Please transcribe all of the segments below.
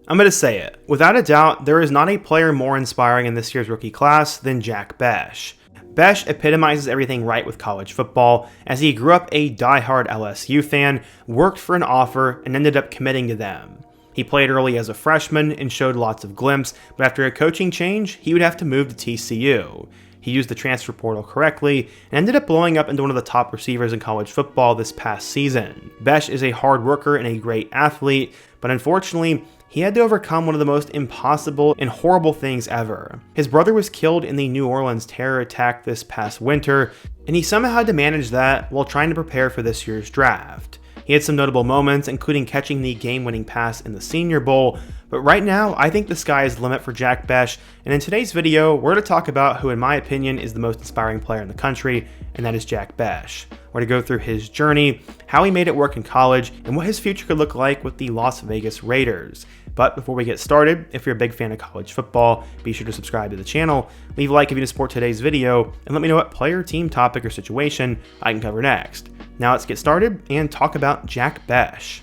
I'm going to say it. Without a doubt, there is not a player more inspiring in this year's rookie class than Jack Bech. Bech epitomizes everything right with college football, as he grew up a die-hard LSU fan, worked for an offer, and ended up committing to them. He played early as a freshman and showed lots of glimpse, but after a coaching change, he would have to move to TCU. He used the transfer portal correctly and ended up blowing up into one of the top receivers in college football this past season. Bech is a hard worker and a great athlete, but unfortunately, he had to overcome one of the most impossible and horrible things ever. His brother was killed in the New Orleans terror attack this past winter, and he somehow had to manage that while trying to prepare for this year's draft. He had some notable moments, including catching the game-winning pass in the Senior Bowl, but right now, I think the sky is the limit for Jack Bech, and in today's video, we're going to talk about who, in my opinion, is the most inspiring player in the country, and that is Jack Bech. We're going to go through his journey, how he made it work in college, and what his future could look like with the Las Vegas Raiders. But before we get started, if you're a big fan of college football, be sure to subscribe to the channel, leave a like if you support today's video, and let me know what player, team, topic, or situation I can cover next. Now let's get started and talk about Jack Bech.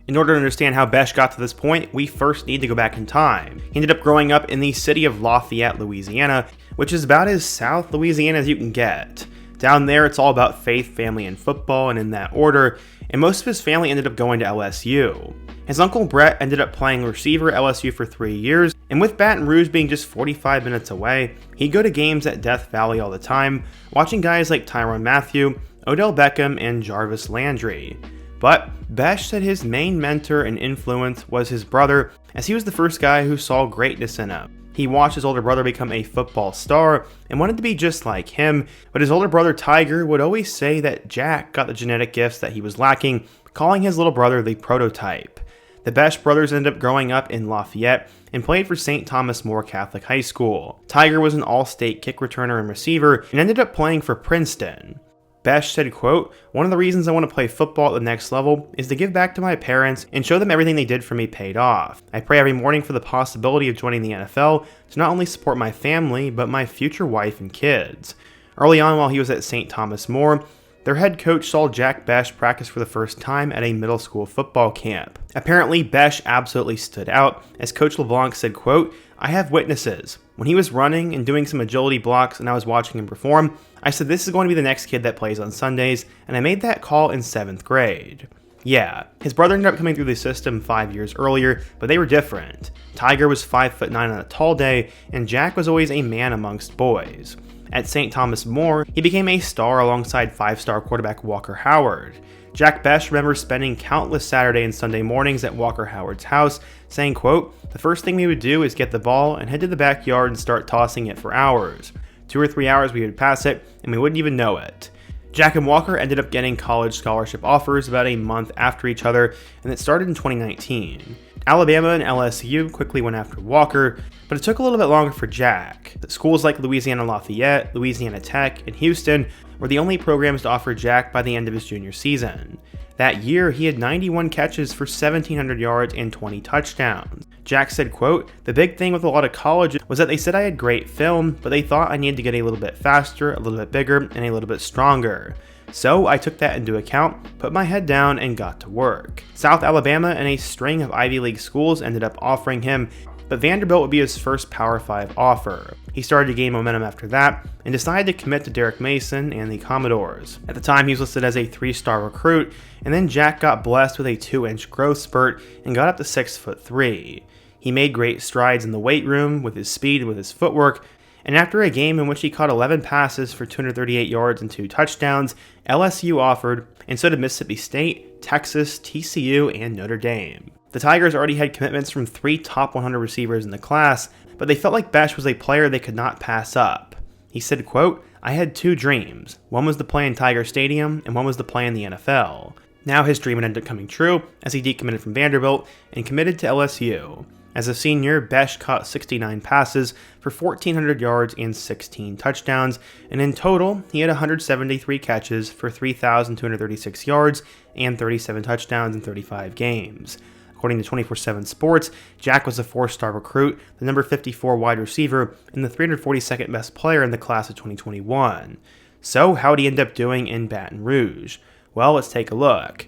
In order to understand how Bech got to this point, we first need to go back in time. He ended up growing up in the city of Lafayette, Louisiana, which is about as South Louisiana as you can get. Down there, it's all about faith, family, and football, and in that order, and most of his family ended up going to LSU. His uncle Brett ended up playing receiver at LSU for 3 years, and with Baton Rouge being just 45 minutes away, he'd go to games at Death Valley all the time, watching guys like Tyrann Mathieu, Odell Beckham, and Jarvis Landry. But Bech said his main mentor and influence was his brother, as he was the first guy who saw greatness in him. He watched his older brother become a football star and wanted to be just like him, but his older brother Tiger would always say that Jack got the genetic gifts that he was lacking, calling his little brother the prototype. The Bech brothers ended up growing up in Lafayette and played for St. Thomas More Catholic High School. Tiger was an all-state kick returner and receiver and ended up playing for Princeton. Bech said, quote, "One of the reasons I want to play football at the next level is to give back to my parents and show them everything they did for me paid off. I pray every morning for the possibility of joining the NFL to not only support my family, but my future wife and kids." Early on while he was at St. Thomas More, their head coach saw Jack Bech practice for the first time at a middle school football camp. Apparently, Bech absolutely stood out, as Coach LeBlanc said, quote, "I have witnesses. When he was running and doing some agility blocks and I was watching him perform, I said this is going to be the next kid that plays on Sundays, and I made that call in 7th grade. Yeah, his brother ended up coming through the system 5 years earlier, but they were different. Tiger was 5'9" on a tall day, and Jack was always a man amongst boys. At St. Thomas More, he became a star alongside 5-star quarterback Walker Howard. Jack Bech remembers spending countless Saturday and Sunday mornings at Walker Howard's house, saying, quote, "The first thing we would do is get the ball and head to the backyard and start tossing it for hours. 2 or 3 hours we would pass it, and we wouldn't even know it." Jack and Walker ended up getting college scholarship offers about a month after each other, and it started in 2019. Alabama and LSU quickly went after Walker, but it took a little bit longer for Jack. Schools like Louisiana Lafayette, Louisiana Tech, and Houston were the only programs to offer Jack by the end of his junior season. That year, he had 91 catches for 1,700 yards and 20 touchdowns. Jack said, quote, "The big thing with a lot of colleges was that they said I had great film, but they thought I needed to get a little bit faster, a little bit bigger, and a little bit stronger. So I took that into account, put my head down, and got to work." South Alabama and a string of Ivy League schools ended up offering him, but Vanderbilt would be his first Power 5 offer. He started to gain momentum after that, and decided to commit to Derek Mason and the Commodores. At the time, he was listed as a 3-star recruit, and then Jack got blessed with a 2-inch growth spurt and got up to 6'3". He made great strides in the weight room with his speed and with his footwork, and after a game in which he caught 11 passes for 238 yards and 2 touchdowns, LSU offered, and so did Mississippi State, Texas, TCU, and Notre Dame. The Tigers already had commitments from 3 top 100 receivers in the class, but they felt like Bech was a player they could not pass up. He said, quote, "I had 2 dreams. One was to play in Tiger Stadium, and one was to play in the NFL. Now his dream ended up coming true, as he decommitted from Vanderbilt and committed to LSU. As a senior, Bech caught 69 passes for 1,400 yards and 16 touchdowns, and in total, he had 173 catches for 3,236 yards and 37 touchdowns in 35 games. According to 24/7 Sports, Jack was a 4-star recruit, the number 54 wide receiver, and the 342nd best player in the class of 2021. So, how did he end up doing in Baton Rouge? Well, let's take a look.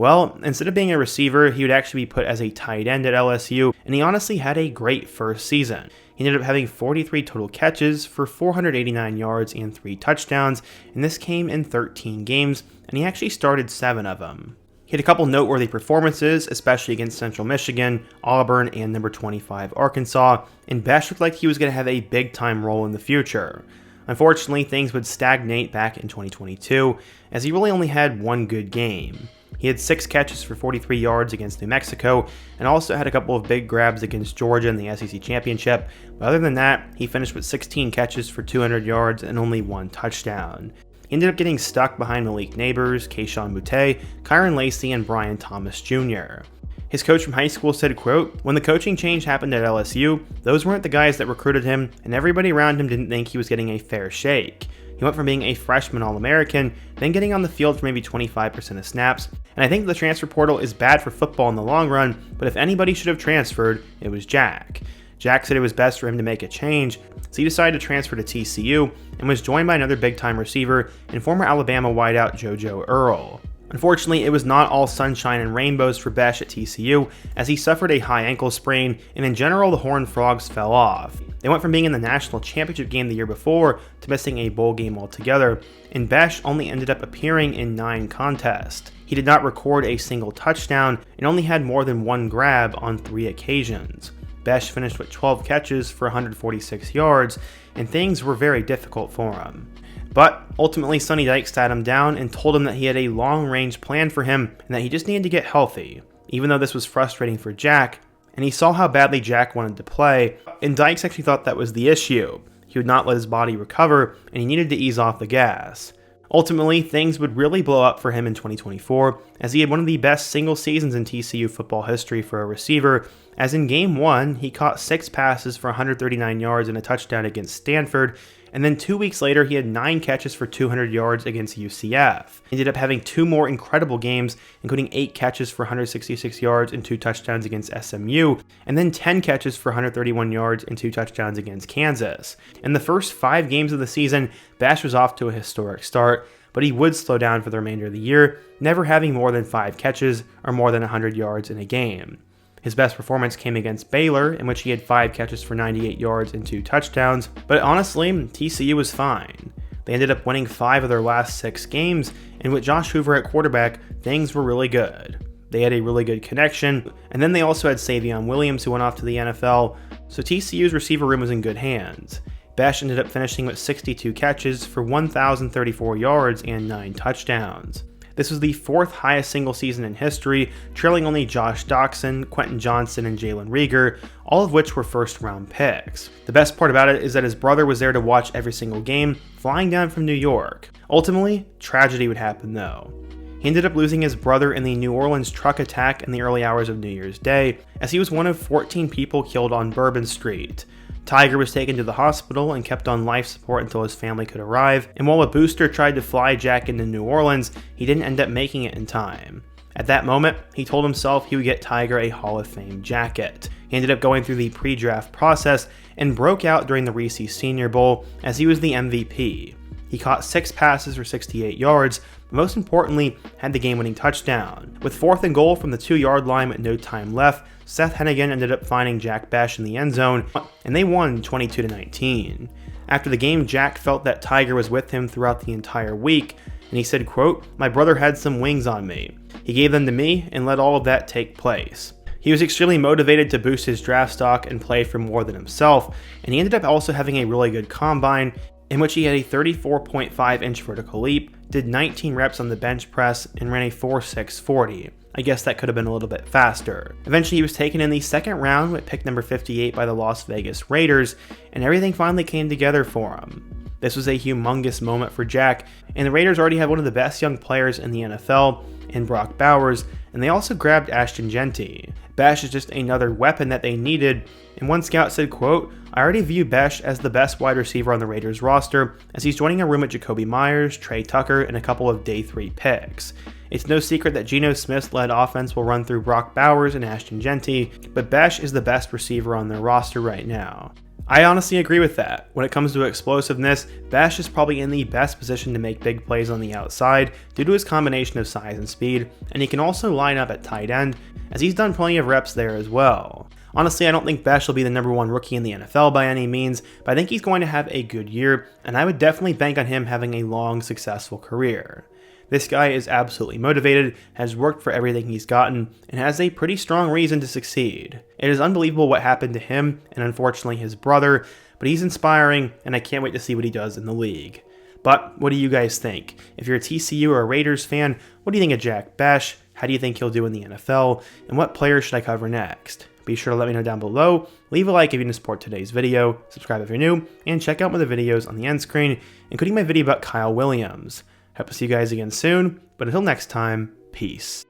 Well, instead of being a receiver, he would actually be put as a tight end at LSU, and he honestly had a great first season. He ended up having 43 total catches for 489 yards and 3 touchdowns, and this came in 13 games, and he actually started 7 of them. He had a couple noteworthy performances, especially against Central Michigan, Auburn, and number 25 Arkansas, and Bech looked like he was going to have a big-time role in the future. Unfortunately, things would stagnate back in 2022, as he really only had one good game. He had 6 catches for 43 yards against New Mexico, and also had a couple of big grabs against Georgia in the SEC Championship, but other than that, he finished with 16 catches for 200 yards and only 1 touchdown. He ended up getting stuck behind Malik Neighbors, Keyshawn Butte, Kyron Lacey, and Brian Thomas Jr. His coach from high school said, quote, "When the coaching change happened at LSU, those weren't the guys that recruited him, and everybody around him didn't think he was getting a fair shake. He went from being a freshman All-American, then getting on the field for maybe 25% of snaps, and I think the transfer portal is bad for football in the long run, but if anybody should have transferred, it was Jack. Jack said it was best for him to make a change, so he decided to transfer to TCU, and was joined by another big-time receiver and former Alabama wideout JoJo Earl. Unfortunately, it was not all sunshine and rainbows for Bech at TCU, as he suffered a high ankle sprain, and in general the Horned Frogs fell off. They went from being in the national championship game the year before to missing a bowl game altogether, and Bech only ended up appearing in 9 contests. He did not record a single touchdown, and only had more than 1 grab on 3 occasions. Bech finished with 12 catches for 146 yards, and things were very difficult for him. But ultimately, Sonny Dykes sat him down and told him that he had a long-range plan for him and that he just needed to get healthy, even though this was frustrating for Jack, and he saw how badly Jack wanted to play, and Dykes actually thought that was the issue. He would not let his body recover, and he needed to ease off the gas. Ultimately, things would really blow up for him in 2024, as he had one of the best single seasons in TCU football history for a receiver, as in Game 1, he caught 6 passes for 139 yards and a touchdown against Stanford, and then 2 weeks later, he had 9 catches for 200 yards against UCF. He ended up having 2 more incredible games, including 8 catches for 166 yards and 2 touchdowns against SMU, and then 10 catches for 131 yards and 2 touchdowns against Kansas. In the first 5 games of the season, Bech was off to a historic start, but he would slow down for the remainder of the year, never having more than 5 catches or more than 100 yards in a game. His best performance came against Baylor, in which he had 5 catches for 98 yards and 2 touchdowns, but honestly, TCU was fine. They ended up winning 5 of their last 6 games, and with Josh Hoover at quarterback, things were really good. They had a really good connection, and then they also had Savion Williams, who went off to the NFL, so TCU's receiver room was in good hands. Bech ended up finishing with 62 catches for 1,034 yards and 9 touchdowns. This was the 4th highest single season in history, trailing only Josh Doxson, Quentin Johnson, and Jalen Rieger, all of which were first-round picks. The best part about it is that his brother was there to watch every single game, flying down from New York. Ultimately, tragedy would happen though. He ended up losing his brother in the New Orleans truck attack in the early hours of New Year's Day, as he was one of 14 people killed on Bourbon Street. Tiger was taken to the hospital and kept on life support until his family could arrive, and while a booster tried to fly Jack into New Orleans, he didn't end up making it in time. At that moment, he told himself he would get Tiger a Hall of Fame jacket. He ended up going through the pre-draft process and broke out during the Reese Senior Bowl as he was the MVP. He caught 6 passes for 68 yards, but most importantly, had the game-winning touchdown. With 4th and goal from the 2-yard line with no time left, Seth Hennigan ended up finding Jack Bech in the end zone, and they won 22-19. After the game, Jack felt that Tiger was with him throughout the entire week, and he said, quote, "My brother had some wings on me. He gave them to me and let all of that take place." He was extremely motivated to boost his draft stock and play for more than himself, and he ended up also having a really good combine, in which he had a 34.5-inch vertical leap, did 19 reps on the bench press, and ran a 4.6 40. I guess that could have been a little bit faster. Eventually, he was taken in the 2nd round with pick number 58 by the Las Vegas Raiders, and everything finally came together for him. This was a humongous moment for Jack, and the Raiders already had one of the best young players in the NFL, in Brock Bowers, and they also grabbed Ashton Genty. Bech is just another weapon that they needed, and one scout said, quote, "I already view Bech as the best wide receiver on the Raiders roster, as he's joining a room with Jacoby Myers, Trey Tucker, and a couple of day 3 picks. It's no secret that Geno Smith's led offense will run through Brock Bowers and Ashton Genty, but Bech is the best receiver on their roster right now. I honestly agree with that. When it comes to explosiveness, Bech is probably in the best position to make big plays on the outside due to his combination of size and speed, and he can also line up at tight end, as he's done plenty of reps there as well. Honestly, I don't think Bech will be the #1 rookie in the NFL by any means, but I think he's going to have a good year, and I would definitely bank on him having a long, successful career. This guy is absolutely motivated, has worked for everything he's gotten, and has a pretty strong reason to succeed. It is unbelievable what happened to him, and unfortunately his brother, but he's inspiring, and I can't wait to see what he does in the league. But what do you guys think? If you're a TCU or a Raiders fan, what do you think of Jack Bech? How do you think he'll do in the NFL? And what players should I cover next? Be sure to let me know down below, leave a like if you want to support today's video, subscribe if you're new, and check out my other videos on the end screen, including my video about Kyle Williams. Hope to see you guys again soon, but until next time, peace.